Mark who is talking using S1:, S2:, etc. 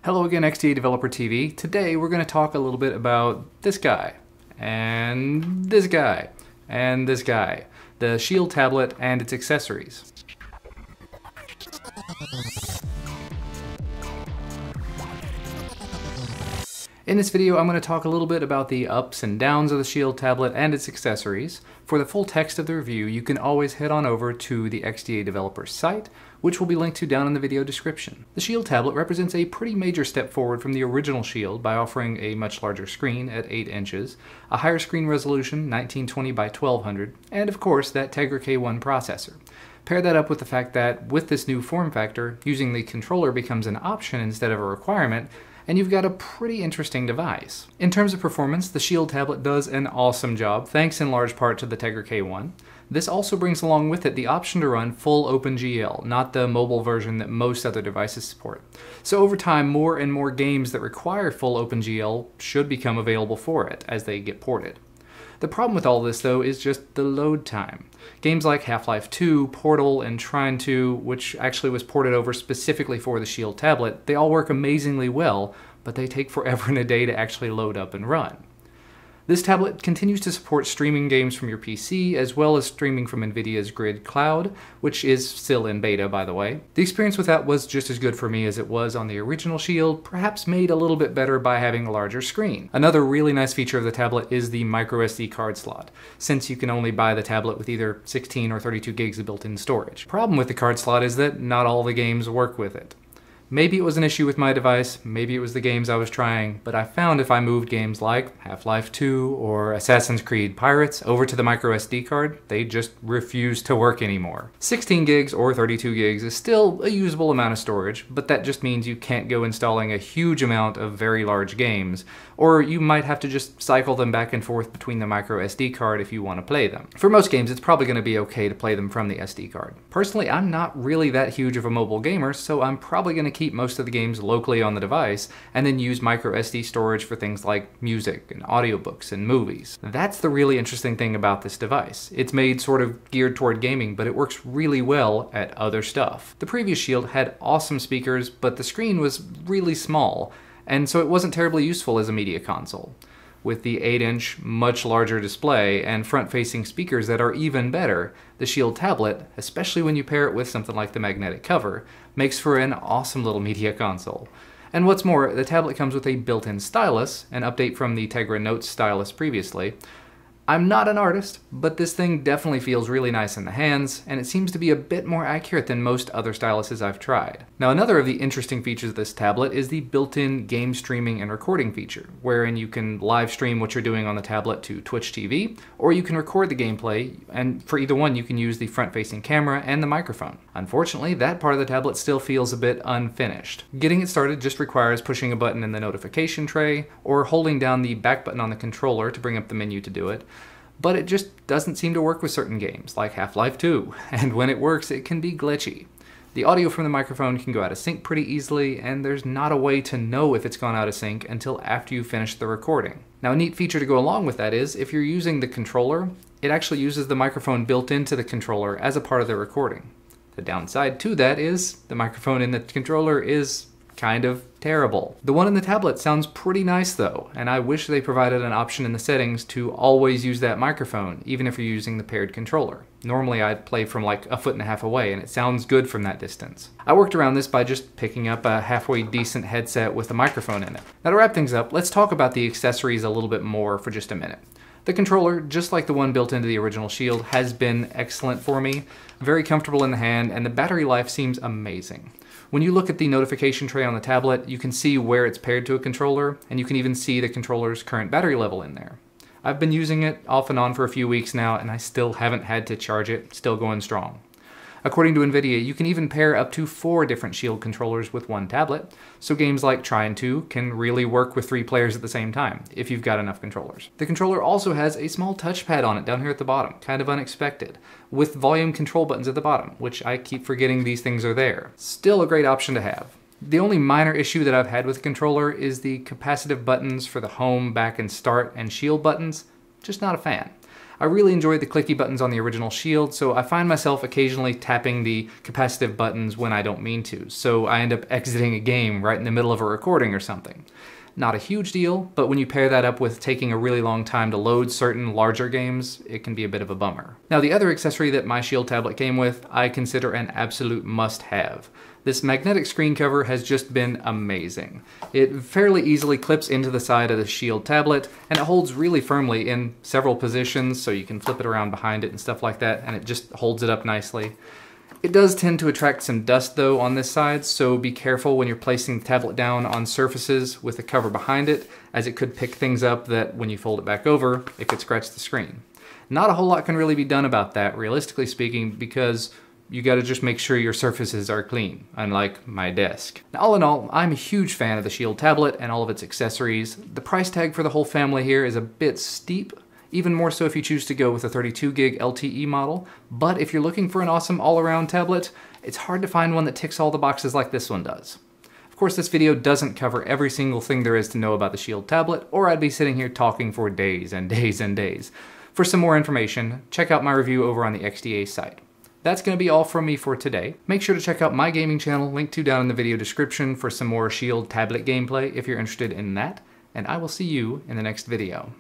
S1: Hello again, XDA Developer TV. Today we're going to talk a little bit about this guy, and this guy, and this guy, the SHIELD Tablet and its accessories. In this video, I'm going to talk a little bit about the ups and downs of the SHIELD Tablet and its accessories. For the full text of the review, you can always head on over to the XDA Developer site, which will be linked to down in the video description. The SHIELD Tablet represents a pretty major step forward from the original SHIELD by offering a much larger screen at 8 inches, a higher screen resolution, 1920 by 1200, and of course that Tegra K1 processor. Pair that up with the fact that with this new form factor, using the controller becomes an option instead of a requirement, and you've got a pretty interesting device. In terms of performance, the SHIELD Tablet does an awesome job, thanks in large part to the Tegra K1. This also brings along with it the option to run full OpenGL, not the mobile version that most other devices support. So over time, more and more games that require full OpenGL should become available for it as they get ported. The problem with all this, though, is just the load time. Games like Half-Life 2, Portal, and Trine 2, which actually was ported over specifically for the SHIELD Tablet, they all work amazingly well, but they take forever and a day to actually load up and run. This tablet continues to support streaming games from your PC, as well as streaming from Nvidia's Grid Cloud, which is still in beta, by the way. The experience with that was just as good for me as it was on the original SHIELD, perhaps made a little bit better by having a larger screen. Another really nice feature of the tablet is the microSD card slot, since you can only buy the tablet with either 16 or 32 gigs of built-in storage. Problem with the card slot is that not all the games work with it. Maybe it was an issue with my device, maybe it was the games I was trying, but I found if I moved games like Half-Life 2 or Assassin's Creed Pirates over to the microSD card, they just refused to work anymore. 16 gigs or 32 gigs is still a usable amount of storage, but that just means you can't go installing a huge amount of very large games, or you might have to just cycle them back and forth between the microSD card if you want to play them. For most games, it's probably going to be okay to play them from the SD card. Personally, I'm not really that huge of a mobile gamer, so I'm probably going to keep most of the games locally on the device and then use microSD storage for things like music and audiobooks and movies. That's the really interesting thing about this device. It's made sort of geared toward gaming, but it works really well at other stuff. The previous SHIELD had awesome speakers, but the screen was really small, and so it wasn't terribly useful as a media console. With the 8-inch, much larger display and front-facing speakers that are even better, the SHIELD Tablet, especially when you pair it with something like the magnetic cover, makes for an awesome little media console. And what's more, the tablet comes with a built-in stylus, an update from the Tegra Notes stylus previously. I'm not an artist, but this thing definitely feels really nice in the hands, and it seems to be a bit more accurate than most other styluses I've tried. Now, another of the interesting features of this tablet is the built-in game streaming and recording feature, wherein you can live stream what you're doing on the tablet to Twitch TV, or you can record the gameplay, and for either one you can use the front-facing camera and the microphone. Unfortunately, that part of the tablet still feels a bit unfinished. Getting it started just requires pushing a button in the notification tray, or holding down the back button on the controller to bring up the menu to do it. But it just doesn't seem to work with certain games, like Half-Life 2, and when it works, it can be glitchy. The audio from the microphone can go out of sync pretty easily, and there's not a way to know if it's gone out of sync until after you finish the recording. Now, a neat feature to go along with that is, if you're using the controller, it actually uses the microphone built into the controller as a part of the recording. The downside to that is, the microphone in the controller is kind of terrible. The one in the tablet sounds pretty nice though, and I wish they provided an option in the settings to always use that microphone, even if you're using the paired controller. Normally I'd play from like 1.5 feet away, and it sounds good from that distance. I worked around this by just picking up a halfway decent headset with a microphone in it. Now, to wrap things up, let's talk about the accessories a little bit more for just a minute. The controller, just like the one built into the original SHIELD, has been excellent for me, very comfortable in the hand, and the battery life seems amazing. When you look at the notification tray on the tablet, you can see where it's paired to a controller, and you can even see the controller's current battery level in there. I've been using it off and on for a few weeks now, and I still haven't had to charge it, still going strong. According to Nvidia, you can even pair up to 4 different SHIELD controllers with one tablet, so games like Trine 2 can really work with 3 players at the same time, if you've got enough controllers. The controller also has a small touchpad on it down here at the bottom, kind of unexpected, with volume control buttons at the bottom, which I keep forgetting these things are there. Still a great option to have. The only minor issue that I've had with the controller is the capacitive buttons for the home, back, and start and shield buttons. Just not a fan. I really enjoyed the clicky buttons on the original Shield, so I find myself occasionally tapping the capacitive buttons when I don't mean to, so I end up exiting a game right in the middle of a recording or something. Not a huge deal, but when you pair that up with taking a really long time to load certain larger games, it can be a bit of a bummer. Now, the other accessory that my Shield tablet came with, I consider an absolute must-have. This magnetic screen cover has just been amazing. It fairly easily clips into the side of the Shield tablet, and it holds really firmly in several positions, so you can flip it around behind it and stuff like that, and it just holds it up nicely. It does tend to attract some dust though on this side, so be careful when you're placing the tablet down on surfaces with the cover behind it, as it could pick things up that when you fold it back over, it could scratch the screen. Not a whole lot can really be done about that, realistically speaking, because you gotta just make sure your surfaces are clean, unlike my desk. Now, all in all, I'm a huge fan of the Shield tablet and all of its accessories. The price tag for the whole family here is a bit steep, even more so if you choose to go with a 32 gig LTE model, but if you're looking for an awesome all-around tablet, it's hard to find one that ticks all the boxes like this one does. Of course, this video doesn't cover every single thing there is to know about the Shield tablet, or I'd be sitting here talking for days and days and days. For some more information, check out my review over on the XDA site. That's going to be all from me for today. Make sure to check out my gaming channel, linked to down in the video description, for some more Shield tablet gameplay if you're interested in that, and I will see you in the next video.